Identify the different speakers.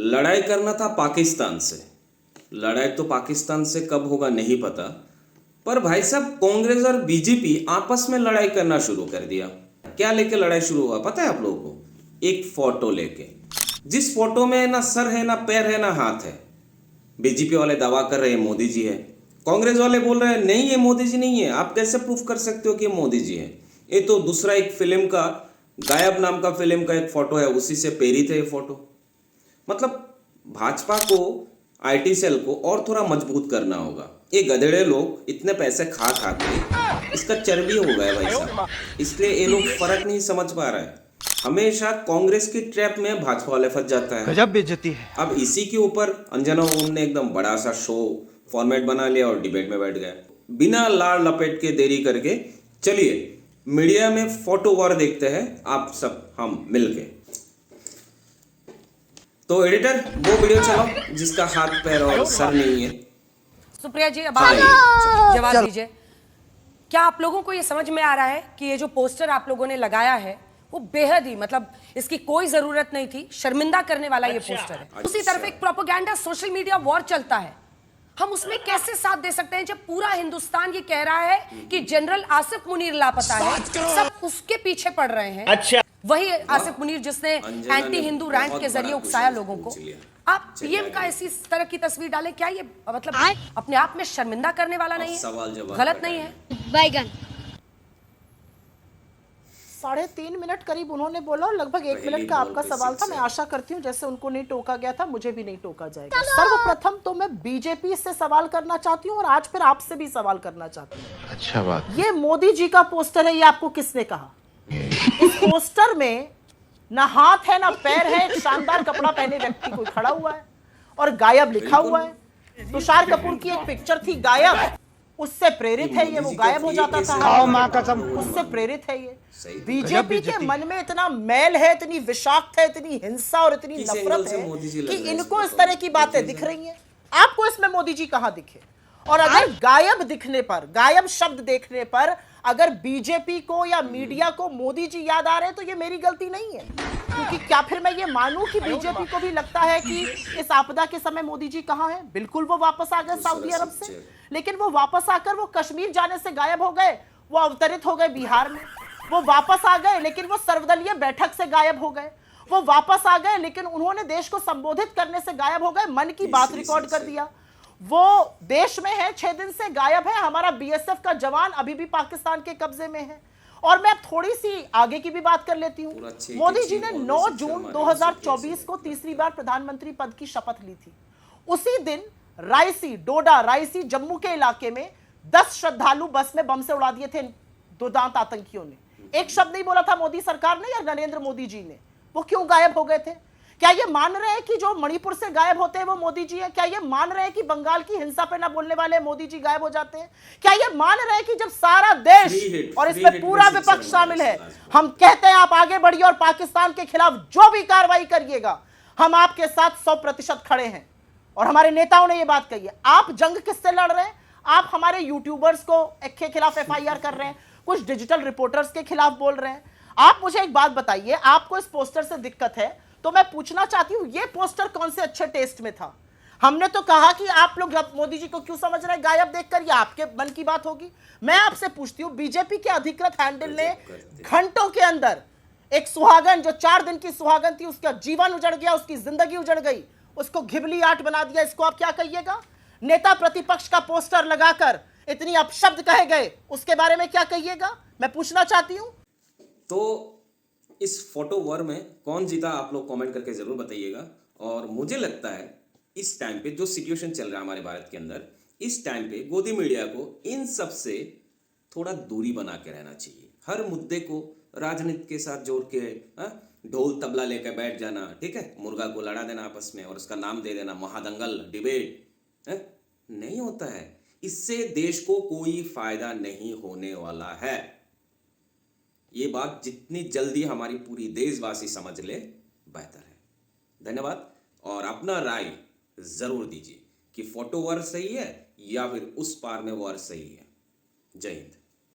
Speaker 1: लड़ाई करना था पाकिस्तान से। लड़ाई तो पाकिस्तान से कब होगा नहीं पता, पर भाई साहब कांग्रेस और बीजेपी आपस में लड़ाई करना शुरू कर दिया। क्या लेके लड़ाई शुरू हुआ पता है आप लोगों को? एक फोटो लेके, जिस फोटो में ना सर है, ना पैर है, ना हाथ है। बीजेपी वाले दावा कर रहे हैं मोदी जी है, कांग्रेस वाले बोल रहे हैं नहीं ये मोदी जी नहीं है। आप कैसे प्रूफ कर सकते हो कि ये मोदी जी है? ये तो दूसरा एक फिल्म का, गायब नाम का फिल्म का एक फोटो है, उसी से प्रेरित है ये फोटो। मतलब भाजपा को, आईटी सेल को और थोड़ा मजबूत करना होगा। ये गधेड़े लोग इतने पैसे खा खा के इसका चर्बी हो गया भाई साहब, इसलिए ये लोग फर्क नहीं समझ पा रहे हैं। हमेशा कांग्रेस की ट्रैप में भाजपा वाले फंस जाता है।
Speaker 2: गजब बेइज्जती है।
Speaker 1: अब इसी के ऊपर अंजना ओम ने एकदम बड़ा सा शो फॉर्मेट बना लिया और डिबेट में बैठ गए बिना लाड़ लपेट के, देरी करके। चलिए मीडिया में फोटो वॉर देखते हैं आप सब हम मिलके। तो एडिटर वो वीडियो चलाओ जिसका हाथ पैर और सर नहीं है।
Speaker 3: सुप्रिया जी अब आप जवाब दीजिए। क्या आप लोगों को ये समझ में आ रहा है कि ये जो पोस्टर आप लोगों ने लगाया है वो बेहद ही, मतलब इसकी कोई जरूरत नहीं थी, शर्मिंदा करने वाला ये पोस्टर है। उसी तरफ एक प्रोपेगेंडा सोशल मीडिया वॉर चलता है, हम उसमें कैसे साथ दे सकते हैं जब पूरा हिंदुस्तान ये कह रहा है कि जनरल आसिफ मुनीर लापता है, सब उसके पीछे पड़ रहे हैं। अच्छा, वही आसिफ मुनीर जिसने एंटी हिंदू रैंट के जरिए उकसाया लोगों को। आप पीएम का ऐसी तरह की तस्वीर डालें, क्या ये मतलब अपने आप में शर्मिंदा करने वाला नहीं है? गलत नहीं है?
Speaker 4: बैगन
Speaker 5: 3.5 मिनट करीब उन्होंने बोला और लगभग 1 मिनट का आपका सवाल था। मैं आशा करती हूँ जैसे उनको नहीं टोका गया था, मुझे भी नहीं टोका जाएगा। सर्वप्रथम तो मैं बीजेपी से सवाल करना चाहती हूँ और आज फिर आपसे भी सवाल करना चाहती हूँ।
Speaker 2: अच्छा बात।
Speaker 5: ये मोदी जी का पोस्टर है, ये आपको किसने कहा? इस पोस्टर में ना हाथ है ना पैर है, एक शानदार कपड़ा पहने व्यक्ति कोई खड़ा हुआ है और गायब लिखा हुआ है। तुषार कपूर की एक पिक्चर थी गायब, उससे प्रेरित है ये, वो गायब हो जाता था,
Speaker 2: मां कसम
Speaker 5: उससे प्रेरित है ये। बीजेपी के मन में इतना मैल है, इतनी विषाक्त है, इतनी हिंसा और इतनी नफरत है कि इनको इस तरह की बातें दिख रही हैं। आपको इसमें मोदी जी कहां दिखे? और अगर गायब दिखने पर, गायब शब्द देखने पर अगर बीजेपी को या मीडिया को मोदी जी याद आ रहे हैं तो ये मेरी गलती नहीं है, क्योंकि क्या फिर मैं ये मानूं कि बीजेपी को भी लगता है कि इस आपदा के समय मोदी जी कहां हैं? बिल्कुल वो वापस आ गए सऊदी अरब से, लेकिन वो वापस आकर वो कश्मीर जाने से गायब हो गए, वो अवतरित हो गए बिहार में। वो वापस आ गए लेकिन वो सर्वदलीय बैठक से गायब हो गए। वो वापस आ गए लेकिन उन्होंने देश को संबोधित करने से गायब हो गए, मन की बात रिकॉर्ड कर दिया। वो देश में है, 6 दिन से गायब है। हमारा बीएसएफ का जवान अभी भी पाकिस्तान के कब्जे में है। और मैं अब थोड़ी सी आगे की भी बात कर लेती हूँ। मोदी जी ने 9 जून 2024 को तीसरी बार प्रधानमंत्री पद की शपथ ली थी। उसी दिन रायसी, डोडा रायसी जम्मू के इलाके में 10 श्रद्धालु बस में बम से उड़ा दिए थे दुर्दांत आतंकियों ने। एक शब्द नहीं बोला था मोदी सरकार ने या नरेंद्र मोदी जी ने। वो क्यों गायब हो गए थे? क्या ये मान रहे हैं कि जो मणिपुर से गायब होते हैं वो मोदी जी हैं? क्या ये मान रहे हैं कि बंगाल की हिंसा पे ना बोलने वाले मोदी जी गायब हो जाते हैं? क्या ये मान रहे हैं कि जब सारा देश और इसमें पूरा विपक्ष शामिल है, हम कहते हैं आप आगे बढ़िए और पाकिस्तान के खिलाफ जो भी कार्रवाई करिएगा हम आपके साथ 100% खड़े हैं? और हमारे नेताओं ने ये बात कही है। आप जंग किससे लड़ रहे हैं? आप हमारे यूट्यूबर्स को के खिलाफ एफआईआर कर रहे हैं, कुछ डिजिटल रिपोर्टर्स के खिलाफ बोल रहे हैं। आप मुझे एक बात बताइए, आपको इस पोस्टर से दिक्कत है तो मैं पूछना चाहती हूं ये पोस्टर कौन से अच्छे टेस्ट में था? हमने तो कहा कि आप लोग मोदी जी को क्यों समझ रहे हैं गायब देखकर, ये आपके मन की बात होगी। मैं आपसे पूछती हूं, बीजेपी के अधिकृत हैंडल ने घंटों के अंदर एक सुहागन, जो 4 दिन की सुहागन थी, उसका जीवन उजड़ गया, उसकी जिंदगी उजड़ गई, उसको घिबली आट बना दिया। इसको आप क्या कहिएगा? नेता प्रतिपक्ष का पोस्टर लगाकर इतनी अपशब्द कहे गए, उसके बारे में क्या कहिएगा? मैं पूछना चाहती हूं।
Speaker 1: तो इस फोटो वॉर में कौन जीता आप लोग कमेंट करके जरूर बताइएगा। और मुझे लगता है इस टाइम पे जो सिचुएशन चल रहा है हमारे भारत के अंदर, इस टाइम पे गोदी मीडिया को इन सब से थोड़ा दूरी बना के रहना चाहिए। हर मुद्दे को राजनीति के साथ जोड़ के ढोल तबला लेकर बैठ जाना, ठीक है, मुर्गा को लड़ा देना आपस में और उसका नाम दे देना महादंगल डिबेट, नहीं होता है। इससे देश को कोई फायदा नहीं होने वाला है। ये बात जितनी जल्दी हमारी पूरी देशवासी समझ ले बेहतर है। धन्यवाद। और अपना राय जरूर दीजिए कि फोटो वॉर सही है या फिर उस पार में वॉर सही है। जय हिंद।